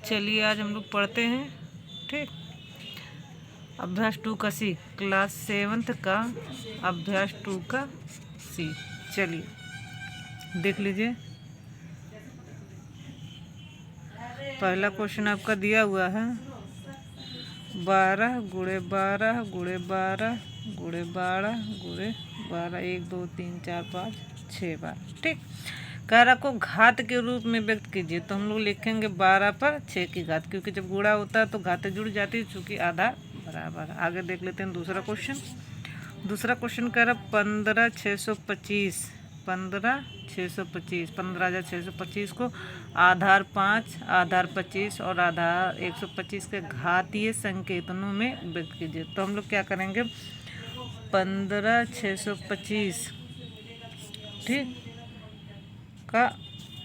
चलिए आज हम लोग पढ़ते हैं। ठीक, अभ्यास 2 का सी, क्लास 7th का अभ्यास 2 का सी। चलिए देख लीजिए। पहला क्वेश्चन आपका दिया हुआ है 12 गुणे 12 गुणे 12 गुणे 12 गुणे 12, 1 2 3 4 5 6 बार। ठीक, कारक को घात के रूप में व्यक्त कीजिए। तो हम लोग लिखेंगे 12 पर 6 की घात, क्योंकि जब गुणा होता है तो घातें जुड़ जाती है, चूँकि आधा बराबर। आगे देख लेते हैं दूसरा क्वेश्चन। दूसरा क्वेश्चन कह रहा 15 625, 15 625, 15,625 को आधार 5, आधार 25 और आधार 125 के घातीय संकेतनों में व्यक्त कीजिए। तो हम लोग क्या करेंगे, 15 625 ठीक का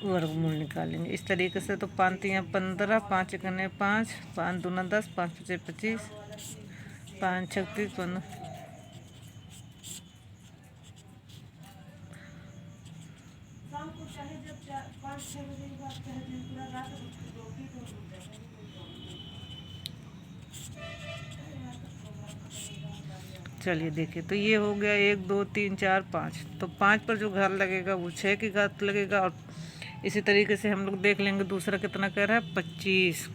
वर्गमूल निकालेंगे इस तरीके से। तो 5 3 15, 5 1 5, 5 2 10, 5 5 25, 5 36 15। चलिए देखिए, तो ये हो गया 1 2 3 4 5। तो 5 पर जो घात लगेगा वो 6 की घात लगेगा। और इसी तरीके से हम लोग देख लेंगे दूसरा कितना कह रहा है 25।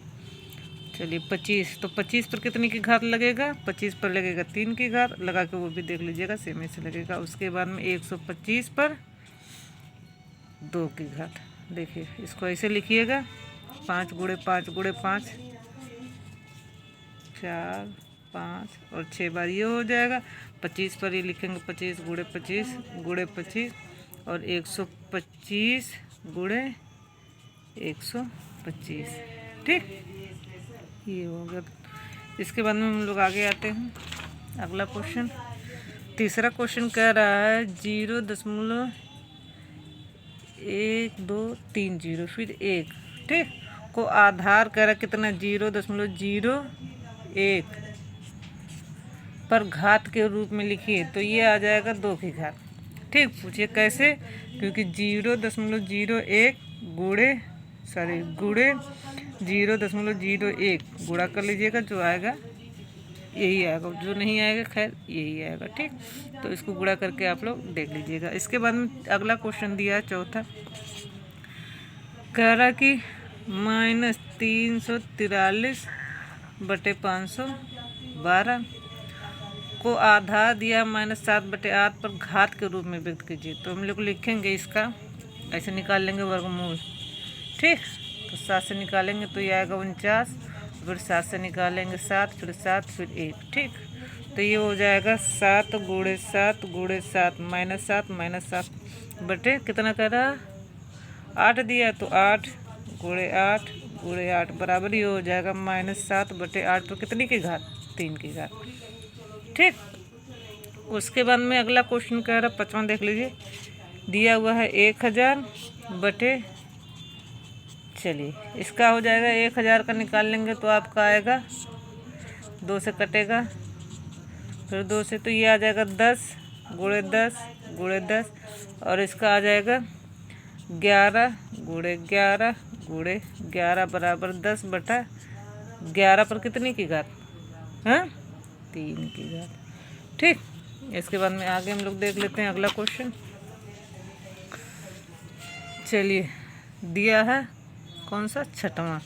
चलिए 25, तो 25 पर कितनी की घात लगेगा, 25 पर लगेगा 3 की घात, लगा के वो भी देख लीजिएगा, सेम से लगेगा। उसके बाद में 125 पर 2 की घात। देखिए इसको ऐसे लिखिएगा, 5 गुणे 5 गुणे 5, 4 5 और 6 बार ये हो जाएगा। 25 पर ये लिखेंगे 25 गुणे 25 गुणे 25 और 125 गुणे 125। ठीक, ये हो गया। इसके बाद में हम लोग आगे आते हैं। अगला क्वेश्चन, तीसरा क्वेश्चन कह रहा है 0.1230 फिर 1 ठीक को आधार कह रहा कितना 0.01 पर घात के रूप में लिखिए। तो ये आ जाएगा 2 की घात। ठीक, पूछिए कैसे, क्योंकि 0.01 गुणे 0.01 गुणा कर लीजिएगा, जो आएगा यही आएगा, जो नहीं आएगा खैर यही आएगा। ठीक, तो इसको गुणा करके आप लोग देख लीजिएगा। इसके बाद में अगला क्वेश्चन दिया है चौथा, कह रहा कि -343/512 को आधार दिया -7/8 पर घात के रूप में व्यक्त कीजिए। तो हम लोग लिखेंगे इसका ऐसे निकाल लेंगे वर्गमूल। ठीक, तो 7 से निकालेंगे तो ये आएगा 49, फिर 7 से निकालेंगे 7, फिर 7 फिर 1। ठीक, तो ये हो जाएगा 7 गुणे 7 गुणे 7 -7 बटे कितना कह रहा 8 दिया, तो 8 गुणे 8 गुणे 8 बराबर ये हो जाएगा -7/8 पर कितनी की घात, 3 की घात। ठीक, उसके बाद में अगला क्वेश्चन कह रहा 55 देख लीजिए, दिया हुआ है 1000 बटे, चलिए इसका हो जाएगा 1000 का निकाल लेंगे तो आपका आएगा 2 से कटेगा, फिर 2 से, तो ये आ जाएगा 10 गुणे 10 गुणे 10 और इसका आ जाएगा 11 गुणे 11 गुणे 11 बराबर 10/11 पर कितनी की घात, हाँ 3 की घात। ठीक, इसके बाद में आगे हम लोग देख लेते हैं अगला क्वेश्चन। चलिए दिया है कौन सा, छठवां,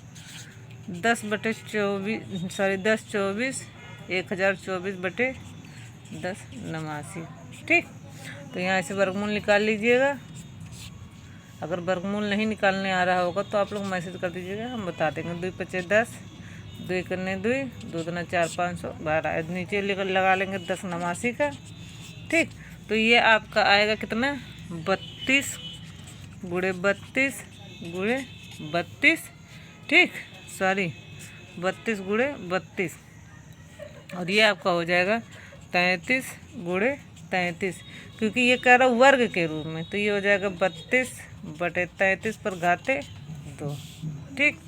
10/24 1024 89। ठीक, तो यहाँ से वर्गमूल निकाल लीजिएगा। अगर वर्गमूल नहीं निकालने आ रहा होगा तो आप लोग मैसेज कर दीजिएगा, हम बता देंगे। 2 5 10, 2 1 2, 2 2 4 512, नीचे लगा लेंगे 1089 का। ठीक, तो ये आपका आएगा कितना 32 गुणे 32 गुणे 32। ठीक, 32 गुणे 32 और ये आपका हो जाएगा 33 गुणे 33, क्योंकि ये कह रहा वर्ग के रूप में, तो ये हो जाएगा 32/33 पर घाते 2। ठीक,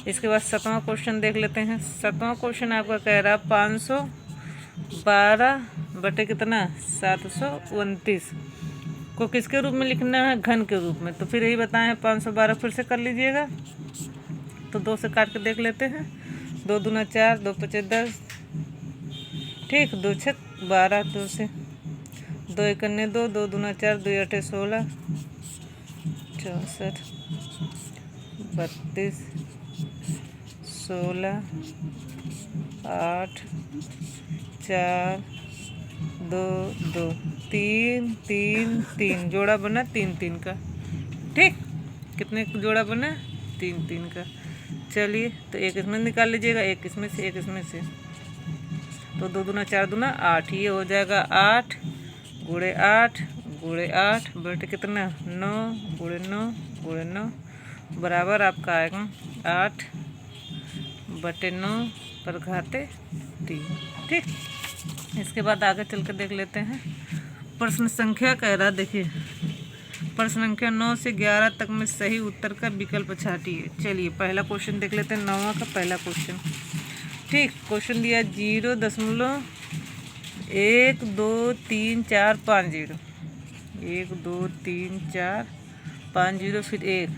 इसके बाद 7वां क्वेश्चन देख लेते हैं। 7वां क्वेश्चन आपका कह रहा 512 बटे कितना 729 को किसके रूप में लिखना है, घन के रूप में। तो फिर यही बताएं 512 फिर से कर लीजिएगा। तो 2 से काट के देख लेते हैं। 2 दूना 4, 2 पचे 10, ठीक, 2 छक 12, 2 से 2 एकन्ने 2, 2 दूना 4, 2 अठे 16, 64, 32, 16, 8, 4, 2, 2, 3, 3, 3 जोड़ा बना 3, 3 का, ठीक। कितने जोड़ा बना? 3, 3 का। चलिए तो एक इसमें निकाल लीजिएगा, एक इसमें से, एक इसमें से। तो 2 दूना 4 दूना 8, ये हो जाएगा 8 गुणे 8 गुणे 8 बटे कितना 9 गुणे 9 गुणे 9 बराबर आपका आएगा 8 बटे 9 पर घाते 3, ठीक। इसके बाद आगे चल कर देख लेते हैं। प्रश्न संख्या कह रहा, देखिए प्रश्न संख्या 9 से 11 तक में सही उत्तर का विकल्प छाटिए। चलिए पहला क्वेश्चन देख लेते हैं, 9वां का पहला क्वेश्चन, ठीक। क्वेश्चन दिया 0.12345 0, 1 2 3 4 5 0 फिर 1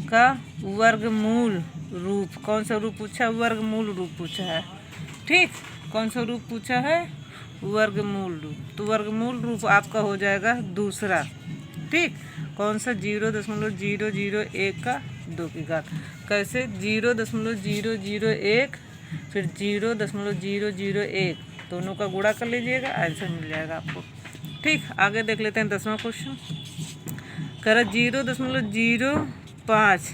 का वर्गमूल रूप। कौन सा रूप पूछा? वर्गमूल रूप पूछा है, ठीक। कौन सा रूप पूछा है? वर्गमूल रूप। तो वर्गमूल रूप आपका हो जाएगा दूसरा, ठीक। कौन सा? 0.001 का 2 की घात। कैसे? 0.001 फिर 0.001 दोनों का गुणा कर लीजिएगा, आंसर मिल जाएगा आपको, ठीक। आगे देख लेते हैं 10वां क्वेश्चन। कह रहा 0.05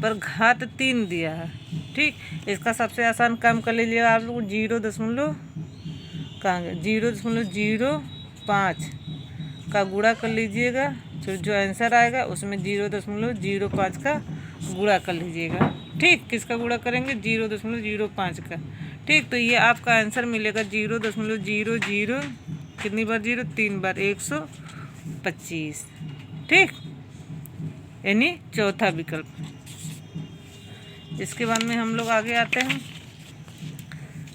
पर घात 3 दिया है, ठीक। इसका सबसे आसान काम कर लीजिएगा आप लोग, 0.05 का गुणा कर लीजिएगा, फिर जो आंसर आएगा उसमें 0.05 का गुणा कर लीजिएगा, ठीक। किसका गुणा करेंगे? 0.05 का, ठीक। तो ये आपका आंसर मिलेगा 0.00 कितनी बार 0? 3 बार, 125, ठीक, यानी चौथा विकल्प। इसके बाद में हम लोग आगे आते हैं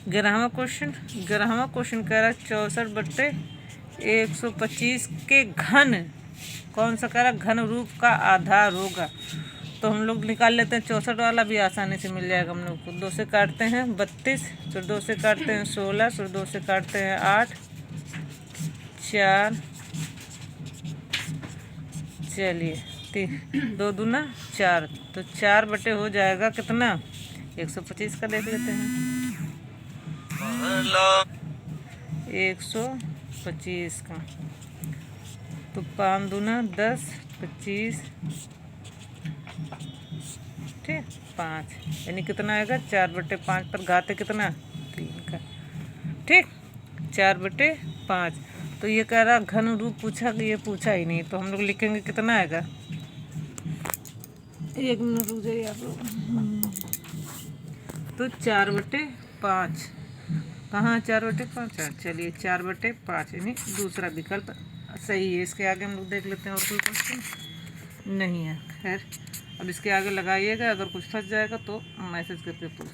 11वां क्वेश्चन। 11वां क्वेश्चन कह रहा है 64/125 के घन, कौन सा कह रहा? घन रूप का आधार होगा। तो हम लोग निकाल लेते हैं, 64 वाला भी आसानी से मिल जाएगा हम लोग को। 2 से काटते हैं 32, फिर 2 से काटते हैं 16, फिर 2 से काटते हैं 8, 4, चलिए 2 दूना 4, तो 4 बटे हो जाएगा कितना? 125 का देख लेते हैं, 125 का, तो 5 दूना 10, 25, ठीक, 5, यानी कितना आएगा? 4/5 पर घाते कितना? 3 का, ठीक, 4/5। तो ये कह रहा घन रूप पूछा कि ये पूछा ही नहीं, तो हम लोग लिखेंगे कितना आएगा? 1 मिनट रुक जाइए आप लोग। तो 4/5 कहाँ? 4/5, चलिए 4/5 यानी दूसरा विकल्प सही है। इसके आगे हम लोग देख लेते हैं और कोई क्वेश्चन नहीं है। खैर अब इसके आगे लगाइएगा, अगर कुछ फंस जाएगा तो मैसेज करके पूछ